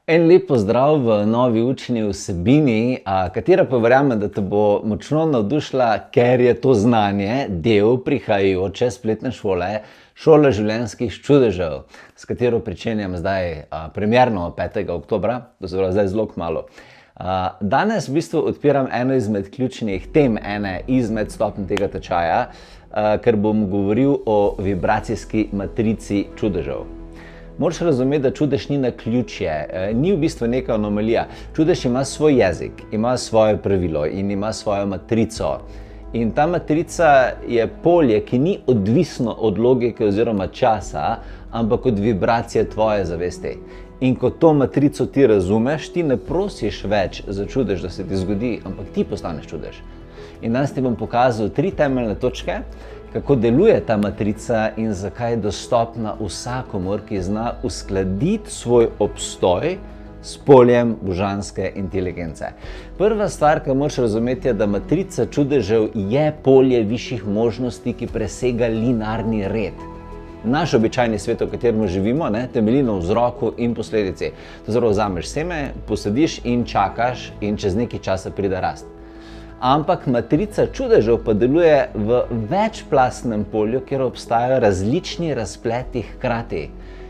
En lep pozdrav v novi učni vsebini, katera pa verjamem, da te bo močno navdušila, ker je to znanje del prihajajoče spletne šole, Šole življenjskih čudežev, s katero pričenjam zdaj premierno 5. oktobra, to se pravi zdaj zelo kmalu. Danes v bistvu odpiram eno izmed ključnih tem ene izmed stopenj tega tečaja, ker bom govoril o vibracijski matrici čudežev. Moraš razumeti, da čudež ni naključje, ni v bistvu neka anomalija. Čudež ima svoj jezik, ima svoje pravilo in ima svojo matrico. In ta matrica je polje, ki ni odvisno od logike oziroma časa, ampak od vibracije tvoje zavesti. In ko to matrico ti razumeš, ti ne prosiš več za čudež, da se ti zgodi, ampak ti postaneš čudež. In danes ti bom pokazal 3 temeljne točke, kako deluje ta matrica in zakaj je dostopna vsakomur, ki zna uskladiti svoj obstoj s poljem božanske inteligence. Prva stvar, ki moraš razumeti, je, da matrica čudežev je polje višjih možnosti, ki presega linearni red. Naš običajni svet, v katerem živimo, temelji na vzroku in posledici. To zelo vzameš seme, posadiš in čakaš in čez nekaj časa pride rast. Ampak matrica čudežev pa deluje v večplastnem polju, kjer obstajajo različni razpleti hkrati.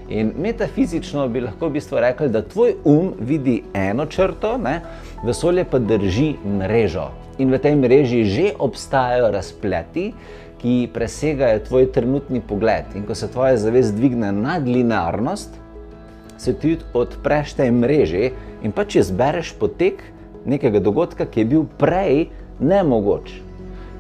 In metafizično bi lahko v bistvu rekli, da tvoj vidi eno črto, vesolje pa drži mrežo. In v tej mreži že obstajajo razpleti, ki presegajo tvoj trenutni pogled. In ko se tvoja zavest dvigne nad linearnost, se ti odpreš tej mreži in pač izbereš potek nekega dogodka, ki je bil prej nemogoč.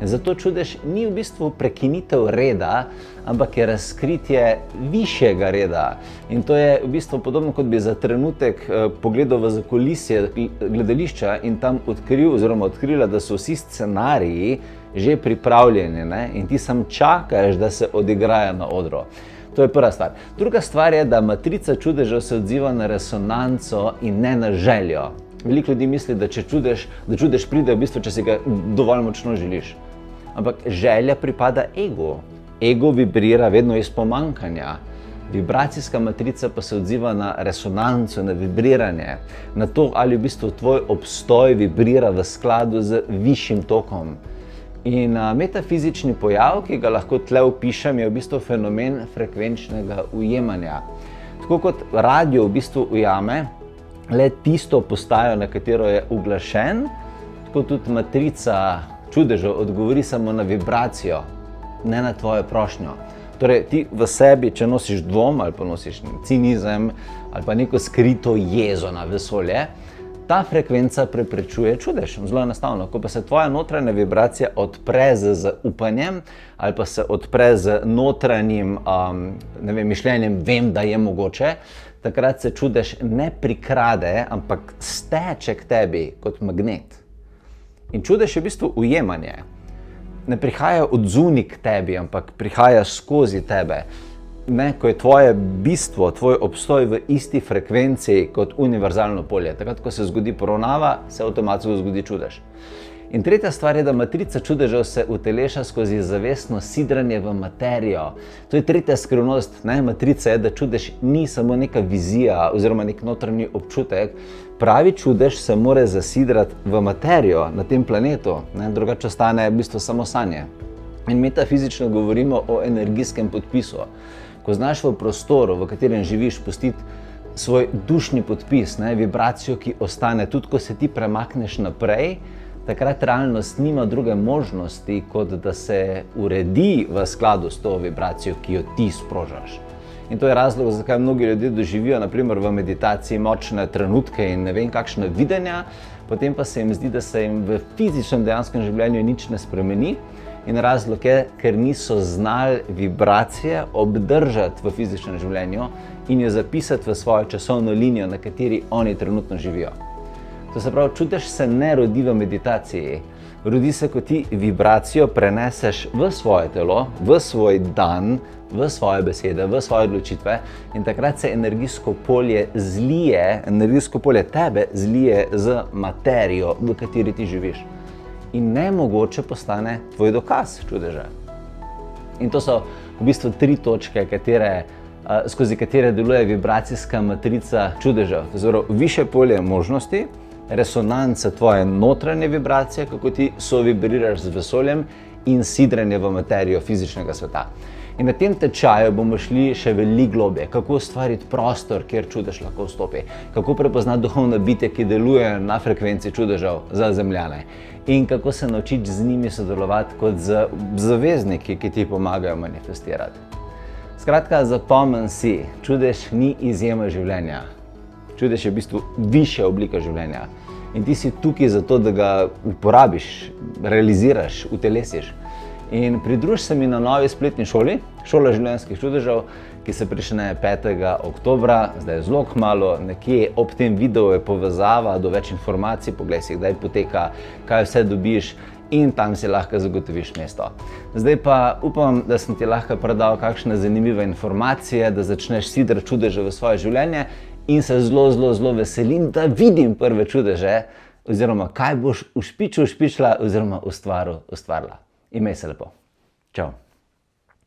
Zato čudež ni v bistvu prekinitev reda, ampak je razkritje višjega reda. In to je v bistvu podobno, kot bi za trenutek pogledal v zakulisje gledališča in tam odkrila, da so vsi scenariji že pripravljeni, in ti sam čakaš, da se odigrajo na odru. To je prva stvar. Druga stvar je, da matrica čudežev se odziva na resonanco in ne na željo. Veliko ljudi misli, da čudež pride v bistvu, če si ga dovolj močno želiš. Ampak želja pripada egu. Ego vibrira vedno iz pomanjkanja. Vibracijska matrica pa se odziva na resonanco, na vibriranje, na to, ali v bistvu tvoj obstoj vibrira v skladu z višjim tokom. In metafizični pojav, ki ga lahko tle opišem, je v bistvu fenomen frekvenčnega ujemanja. Tako kot radio v bistvu ujame le tisto postajo, na katero je uglašen, tako tudi matrica čudežev odgovori samo na vibracijo, ne na tvojo prošnjo. Torej, ti v sebi, če nosiš dvom ali pa nosiš cinizem ali pa neko skrito jezo na vesolje, ta frekvenca preprečuje čudež. Zelo enostavno. Ko pa se tvoja notranja vibracija odpre z zaupanjem ali pa se odpre z notranjim mišljenjem, vem, da je mogoče, takrat se čudež ne prikrade, ampak steče k tebi kot magnet. In čudež je v bistvu ujemanje. Ne prihaja od zunaj k tebi, ampak prihaja skozi tebe. Ko je tvoje bistvo, tvoj obstoj v isti frekvenciji kot univerzalno polje. Takrat, ko se zgodi poravnava, se avtomatsko zgodi čudež. In tretja stvar je, da matrica čudežev se uteleša skozi zavestno sidranje v materijo. To je tretja skrivnost matrice, da čudež ni samo neka vizija oziroma nek notranji občutek. Pravi čudež se mora zasidrati v materijo na tem planetu, drugače ostane v bistvu samo sanje. In metafizično govorimo o energijskem podpisu. Ko znaš v prostoru, v katerem živiš, pustiti svoj dušni podpis, vibracijo, ki ostane, tudi ko se ti premakneš naprej, takrat realnost nima druge možnosti, kot da se uredi v skladu s to vibracijo, ki jo ti sprožaš. In to je razlog, zakaj mnogi ljudje doživijo, naprimer v meditaciji, močne trenutke in ne vem kakšne videnja, potem pa se jim zdi, da se jim v fizičnem dejanskem življenju nič ne spremeni. In razlog je, ker niso znali vibracije obdržati v fizičnem življenju in jo zapisati v svojo časovno linijo, na kateri oni trenutno živijo. To se pravi, čudež se ne rodi v meditaciji. Rodi se, ko ti vibracijo preneseš v svoje telo, v svoj dan, v svoje besede, v svoje odločitve in takrat se energijsko polje tebe zlije z materijo, v kateri ti živiš. In nemogoče postane tvoj dokaz čudeža. In to so v bistvu 3 točke, katere skozi katere deluje vibracijska matrica čudežev. Torej, višje polje možnosti, resonanca tvoje notranje vibracije, kako ti sovibriraš z vesoljem in sidranje v materijo fizičnega sveta. In na tem tečaju bomo šli še veliko globje, kako ustvariti prostor, kjer čudež lahko vstopi, kako prepoznati duhovna bitja, ki delujejo na frekvenci čudežev za zemljane in kako se naučiti z njimi sodelovati kot z zavezniki, ki ti pomagajo manifestirati. Skratka, zapomni si, čudež ni izjema življenja. Čudež je v bistvu višja oblika življenja in ti si tukaj zato, da ga uporabiš, realiziraš, utelesiš. In pridruž se mi na novi spletni šoli, Šola življenjskih čudežev, ki se prične 5. oktobra, zdaj je zelo kmalu, nekje ob tem videu je povezava do več informacij, poglej si, kdaj poteka, kaj vse dobiš in tam si lahko zagotoviš mesto. Zdaj pa upam, da sem ti lahko predal kakšne zanimive informacije, da začneš sidrati čudeže v svoje življenje in se zelo veselim, da vidim prve čudeže, oziroma kaj boš ušpičila oziroma ustvarila. Imej se lepo. Čau.